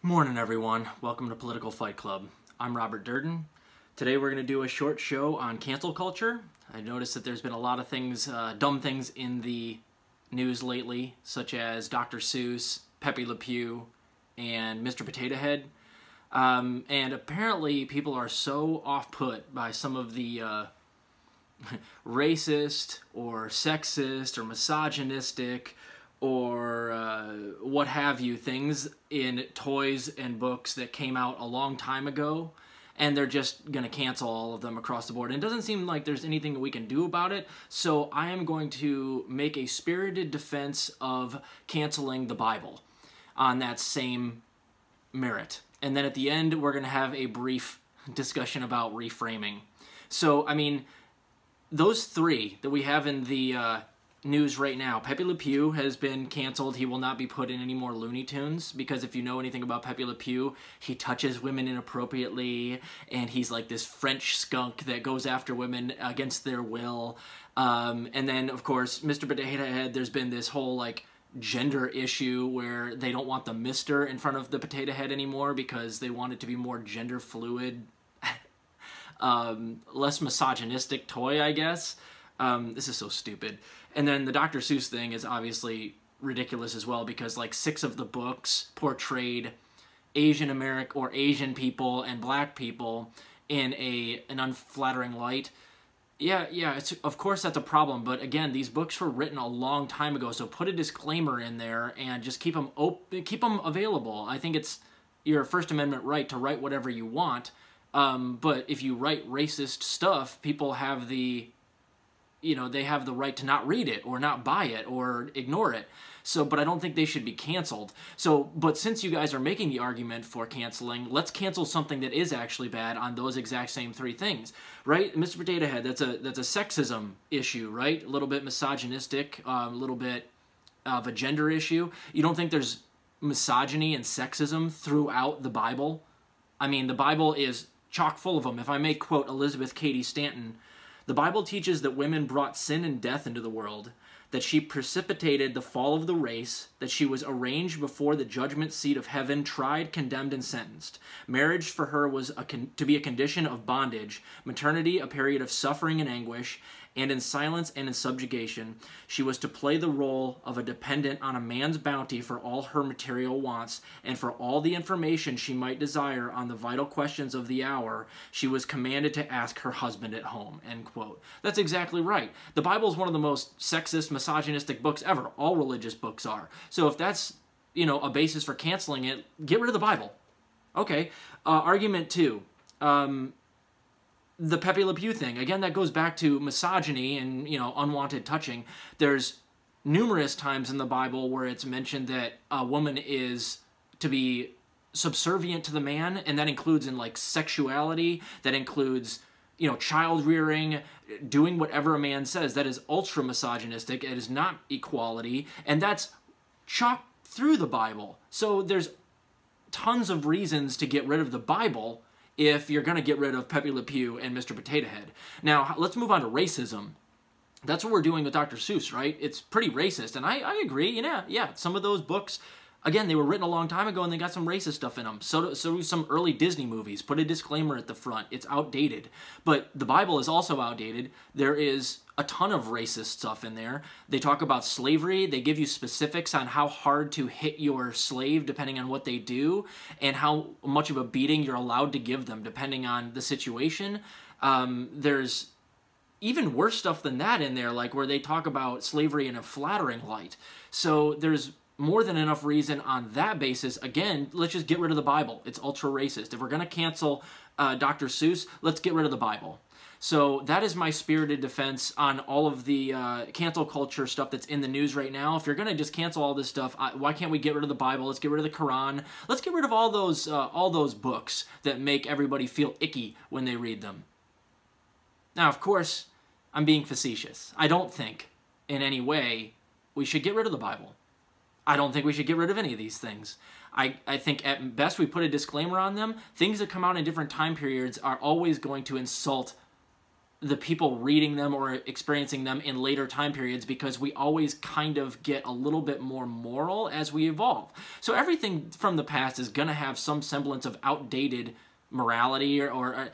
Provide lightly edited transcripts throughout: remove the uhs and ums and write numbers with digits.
Morning everyone, welcome to Political Fight Club. I'm Robert Durden. Today we're going to do a short show on cancel culture. I noticed that there's been a lot of things, dumb things in the news lately, such as Dr. Seuss, LePew, and Mr. Potatohead. And apparently people are so off-put by some of the racist or sexist or misogynistic or what have you things in toys and books that came out a long time ago, and they're just going to cancel all of them across the board. And it doesn't seem like there's anything that we can do about it, so I am going to make a spirited defense of canceling the Bible on that same merit. And then at the end, we're going to have a brief discussion about reframing. So, I mean, those three that we have in the news right now. LePew has been canceled. He will not be put in any more Looney Tunes, because if you know anything about LePew, he touches women inappropriately, and he's like this French skunk that goes after women against their will. And then, of course, Mr. Potatohead, there's been this whole, like, gender issue where they don't want the Mr. in front of the potato head anymore because they want it to be more gender fluid, less misogynistic toy, I guess. This is so stupid. And then the Dr. Seuss thing is obviously ridiculous as well, because like 6 of the books portrayed Asian American or Asian people and black people in an unflattering light. Yeah, it's, of course that's a problem, but again, these books were written a long time ago, so put a disclaimer in there and just keep them available. I think it's your First Amendment right to write whatever you want, but if you write racist stuff, people have the they have the right to not read it or not buy it or ignore it. So, but I don't think they should be canceled. So, but since you guys are making the argument for canceling, let's cancel something that is actually bad on those exact same 3 things, right? Mr. Potatohead, that's a sexism issue, right? A little bit misogynistic, a little bit of a gender issue. You don't think there's misogyny and sexism throughout the Bible? I mean, the Bible is chock full of them. If I may quote Elizabeth Cady Stanton, "The Bible teaches that women brought sin and death into the world, that she precipitated the fall of the race, that she was arranged before the judgment seat of heaven, tried, condemned, and sentenced. Marriage for her was to be a condition of bondage, maternity a period of suffering and anguish, and in silence and in subjugation. She was to play the role of a dependent on a man's bounty for all her material wants, and for all the information she might desire on the vital questions of the hour, she was commanded to ask her husband at home." End quote. That's exactly right. The Bible is one of the most sexist, misogynistic books ever. All religious books are. So if that's, a basis for canceling it, get rid of the Bible. Okay. Argument 2. The LePew thing, again, that goes back to misogyny and, unwanted touching. There's numerous times in the Bible where it's mentioned that a woman is to be subservient to the man, and that includes in, like, sexuality, that includes, child rearing, doing whatever a man says. That is ultra misogynistic. It is not equality, and that's chock through the Bible. So there's tons of reasons to get rid of the Bible if you're going to get rid of LePew and Mr. Potatohead. Now, let's move on to racism. That's what we're doing with Dr. Seuss, right? It's pretty racist, and I agree. Yeah, some of those books, again, they were written a long time ago, and they got some racist stuff in them. So do some early Disney movies. Put a disclaimer at the front. It's outdated. But the Bible is also outdated. There is a ton of racist stuff in there. They talk about slavery. They give you specifics on how hard to hit your slave depending on what they do, and how much of a beating you're allowed to give them depending on the situation. There's even worse stuff than that in there, like where they talk about slavery in a flattering light. So there's more than enough reason on that basis. Again, let's just get rid of the Bible. It's ultra racist. If we're going to cancel Dr. Seuss, let's get rid of the Bible. So that is my spirited defense on all of the cancel culture stuff that's in the news right now. If you're going to just cancel all this stuff, why can't we get rid of the Bible? Let's get rid of the Quran. Let's get rid of all those books that make everybody feel icky when they read them. Now, of course, I'm being facetious. I don't think in any way we should get rid of the Bible. I don't think we should get rid of any of these things. I think at best we put a disclaimer on them. Things that come out in different time periods are always going to insult the people reading them or experiencing them in later time periods, because we always kind of get a little bit more moral as we evolve. So everything from the past is going to have some semblance of outdated morality or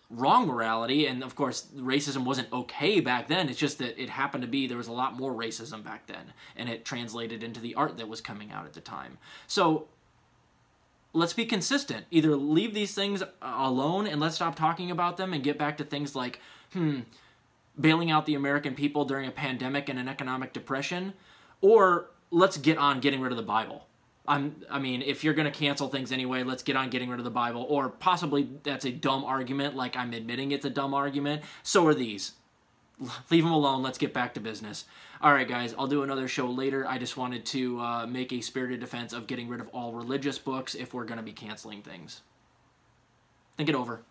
wrong morality, and of course racism wasn't okay back then. It's just that it happened to be there was a lot more racism back then, and it translated into the art that was coming out at the time. So let's be consistent. Either leave these things alone and let's stop talking about them and get back to things like, bailing out the American people during a pandemic and an economic depression, or let's get on getting rid of the Bible. I mean, if you're going to cancel things anyway, let's get on getting rid of the Bible. Or possibly that's a dumb argument, like I'm admitting it's a dumb argument. So are these. Leave them alone. Let's get back to business. All right, guys, I'll do another show later. I just wanted to make a spirited defense of getting rid of all religious books if we're going to be canceling things. Think it over.